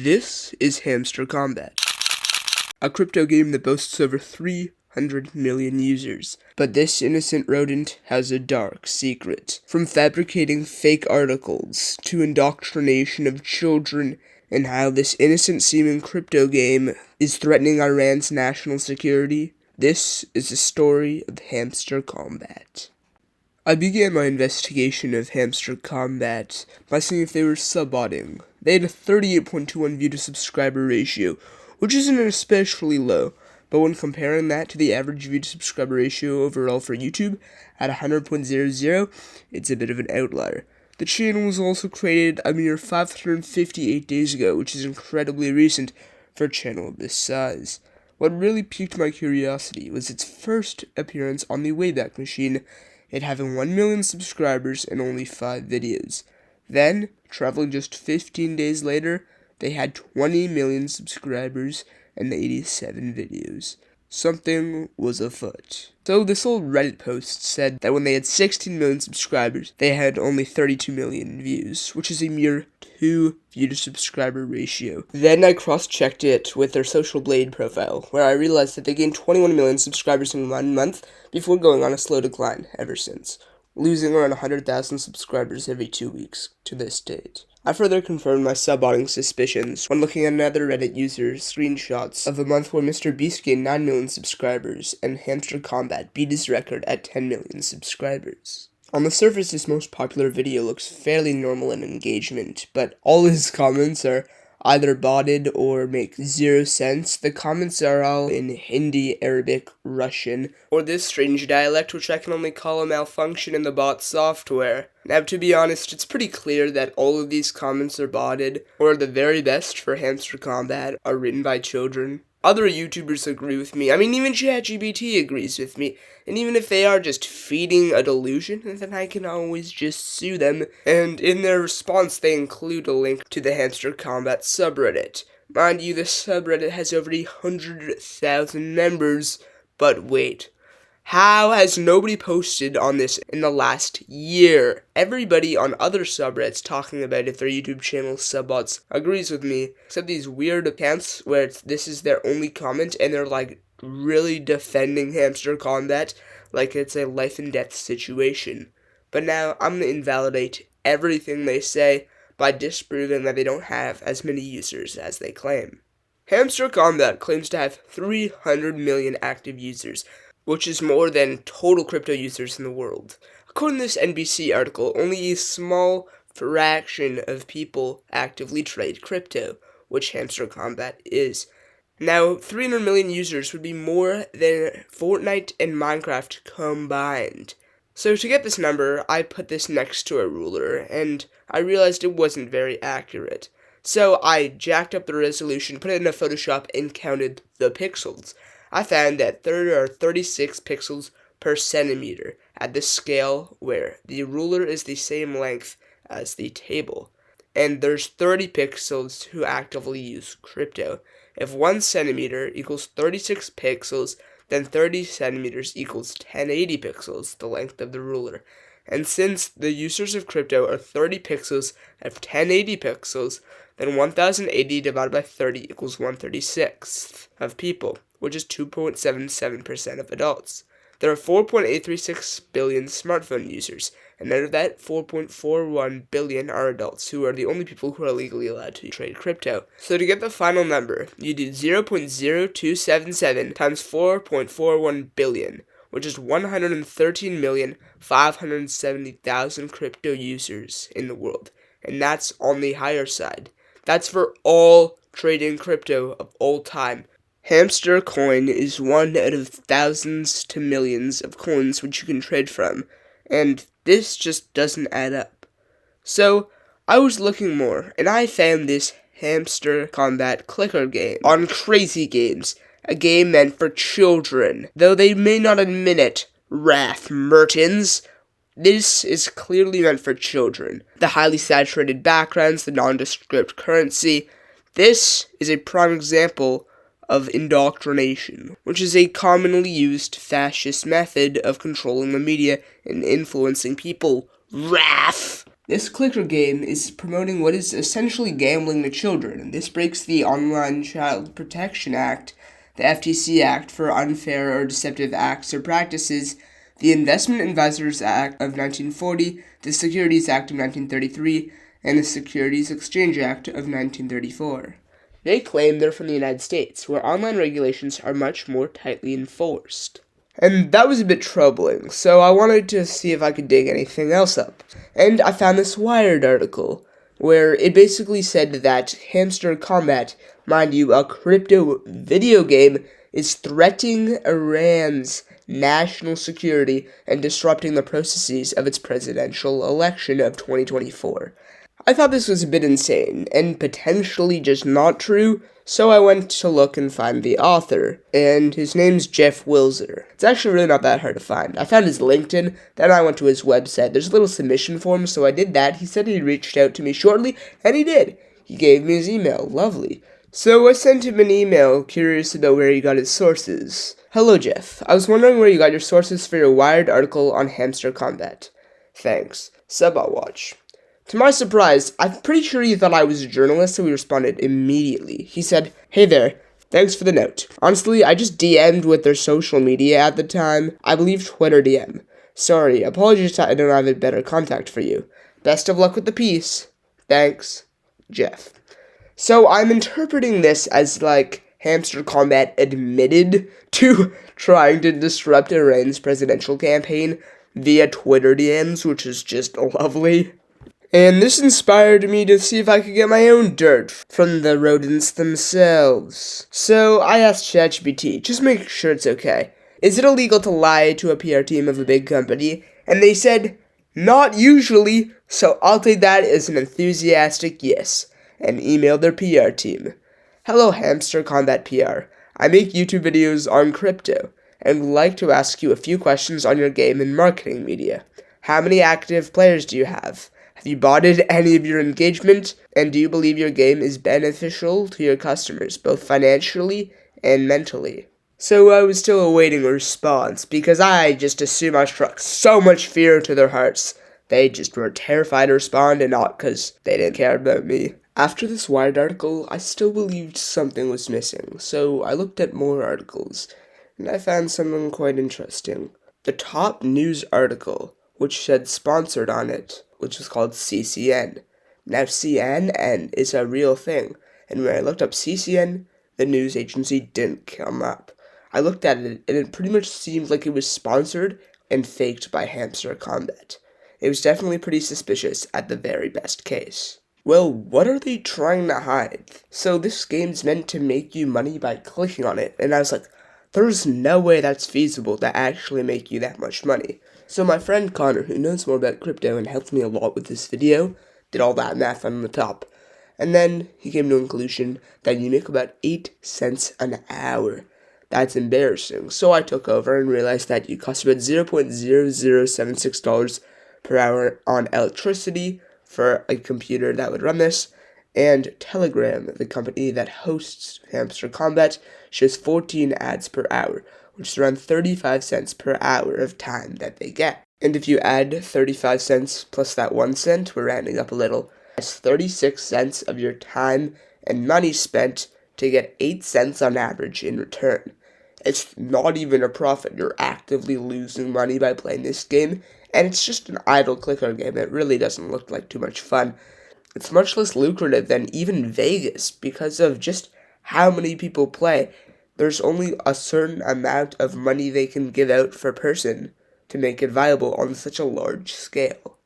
This is Hamster Kombat, a crypto game that boasts over 300 million users. But this innocent rodent has a dark secret. From fabricating fake articles to indoctrination of children, and how this innocent-seeming crypto game is threatening Iran's national security, this is the story of Hamster Kombat. I began my investigation of Hamster Kombat by seeing if they were subbotting. They had a 38.21 view to subscriber ratio, which isn't especially low, but when comparing that to the average view to subscriber ratio overall for YouTube at 100.00, it's a bit of an outlier. The channel was also created a mere 558 days ago, which is incredibly recent for a channel of this size. What really piqued my curiosity was its first appearance on the Wayback Machine, it having 1 million subscribers and only 5 videos. Then, traveling just 15 days later, they had 20 million subscribers and 87 videos. Something was afoot. So this old Reddit post said that when they had 16 million subscribers, they had only 32 million views, which is a mere 2 view to subscriber ratio. Then I cross-checked it with their Social Blade profile, where I realized that they gained 21 million subscribers in 1 month before going on a slow decline ever since, losing around 100,000 subscribers every 2 weeks to this date. I further confirmed my subbotting suspicions when looking at another Reddit user's screenshots of a month where Mr. Beast gained 9 million subscribers and Hamster Kombat beat his record at 10 million subscribers. On the surface, this most popular video looks fairly normal in engagement, but all his comments are either botted or make zero sense. The comments are all in Hindi, Arabic, Russian, or this strange dialect which I can only call a malfunction in the bot software. Now, to be honest, it's pretty clear that all of these comments are botted, or the very best for Hamster Kombat are written by children. Other YouTubers agree with me. I mean, even ChatGPT agrees with me. And even if they are just feeding a delusion, then I can always just sue them. And in their response, they include a link to the Hamster Kombat subreddit. Mind you, this subreddit has over 100,000 members. But wait. How has nobody posted on this in the last year? Everybody on other subreddits talking about if their YouTube channel subbots agrees with me, except these weird accounts where this is their only comment and they're like really defending Hamster Kombat like it's a life and death situation. But now I'm going to invalidate everything they say by disproving that they don't have as many users as they claim. Hamster Kombat claims to have 300 million active users, which is more than total crypto users in the world. According to this NBC article, only a small fraction of people actively trade crypto, which Hamster Kombat is. Now, 300 million users would be more than Fortnite and Minecraft combined. So to get this number, I put this next to a ruler, and I realized it wasn't very accurate. So I jacked up the resolution, put it into Photoshop, and counted the pixels. I found that there are 36 pixels per centimeter at the scale where the ruler is the same length as the table. And there's 30 pixels who actively use crypto. If 1 centimeter equals 36 pixels, then 30 centimeters equals 1080 pixels, the length of the ruler. And since the users of crypto are 30 pixels of 1080 pixels, then 1080 divided by 30 equals 1/36th of people, which is 2.77% of adults. There are 4.836 billion smartphone users, and out of that, 4.41 billion are adults, who are the only people who are legally allowed to trade crypto. So to get the final number, you do 0.0277 times 4.41 billion, which is 113,570,000 crypto users in the world, and that's on the higher side. That's for all trading crypto of all time. Hamster coin is one out of thousands to millions of coins which you can trade from, and this just doesn't add up. So, I was looking more, and I found this Hamster Kombat clicker game on Crazy Games, a game meant for children. Though they may not admit it, Raph Mertens, this is clearly meant for children. The highly saturated backgrounds, the nondescript currency, this is a prime example of indoctrination, which is a commonly used fascist method of controlling the media and influencing people. Wrath! This clicker game is promoting what is essentially gambling to children, and this breaks the Online Child Protection Act, the FTC Act for unfair or deceptive acts or practices, the Investment Advisors Act of 1940, the Securities Act of 1933, and the Securities Exchange Act of 1934. They claim they're from the United States, where online regulations are much more tightly enforced. And that was a bit troubling, so I wanted to see if I could dig anything else up. And I found this Wired article, where it basically said that Hamster Kombat, mind you, a crypto video game, is threatening Iran's national security and disrupting the processes of its presidential election of 2024. I thought this was a bit insane, and potentially just not true, so I went to look and find the author, and his name's Jeff Wilzer. It's actually really not that hard to find. I found his LinkedIn, then I went to his website. There's a little submission form, so I did that. He said he reached out to me shortly, and he did. He gave me his email. Lovely. So I sent him an email, curious about where he got his sources. Hello, Jeff. I was wondering where you got your sources for your Wired article on Hamster Kombat. Thanks. Sub I'll watch. To my surprise, I'm pretty sure he thought I was a journalist, so he responded immediately. He said, "Hey there, thanks for the note. Honestly, I just DM'd with their social media at the time. I believe Twitter DM. Sorry, apologies that I don't have a better contact for you. Best of luck with the piece. Thanks, Jeff." So I'm interpreting this as like Hamster Kombat admitted to trying to disrupt Iran's presidential campaign via Twitter DMs, which is just lovely. And this inspired me to see if I could get my own dirt from the rodents themselves. So I asked ChatGPT, just make sure it's okay. Is it illegal to lie to a PR team of a big company? And they said, not usually, so I'll take that as an enthusiastic yes, and emailed their PR team. Hello, Hamster Kombat PR. I make YouTube videos on crypto, and would like to ask you a few questions on your game and marketing media. How many active players do you have? Have you botted any of your engagement? And do you believe your game is beneficial to your customers, both financially and mentally? So I was still awaiting a response, because I just assumed I struck so much fear into their hearts. They just were terrified to respond, and not because they didn't care about me. After this Wired article, I still believed something was missing, so I looked at more articles, and I found something quite interesting. The top news article, which said sponsored on it, which was called CCN. Now CNN is a real thing, and when I looked up CCN, the news agency didn't come up. I looked at it, and it pretty much seemed like it was sponsored and faked by Hamster Kombat. It was definitely pretty suspicious at the very best case. Well, what are they trying to hide? So this game's meant to make you money by clicking on it, and I was like, there's no way that's feasible to actually make you that much money. So my friend Connor, who knows more about crypto and helped me a lot with this video, did all that math on the top. And then he came to a conclusion that you make about 8 cents an hour. That's embarrassing. So I took over and realized that you cost about $0.0076 per hour on electricity for a computer that would run this. And Telegram, the company that hosts Hamster Kombat, shows 14 ads per hour, which is around 35 cents per hour of time that they get. And if you add 35 cents plus that 1 cent, we're rounding up a little, that's 36 cents of your time and money spent to get 8 cents on average in return. It's not even a profit. You're actively losing money by playing this game, and it's just an idle clicker game. It really doesn't look like too much fun. It's much less lucrative than even Vegas because of just how many people play. There's only a certain amount of money they can give out per person to make it viable on such a large scale.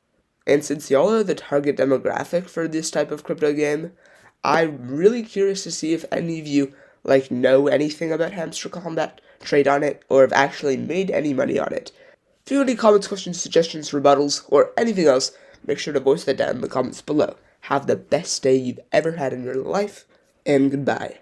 And since y'all are the target demographic for this type of crypto game, I'm really curious to see if any of you know anything about Hamster Kombat, trade on it, or have actually made any money on it. If you have any comments, questions, suggestions, rebuttals, or anything else, make sure to voice that down in the comments below. Have the best day you've ever had in your life, and goodbye.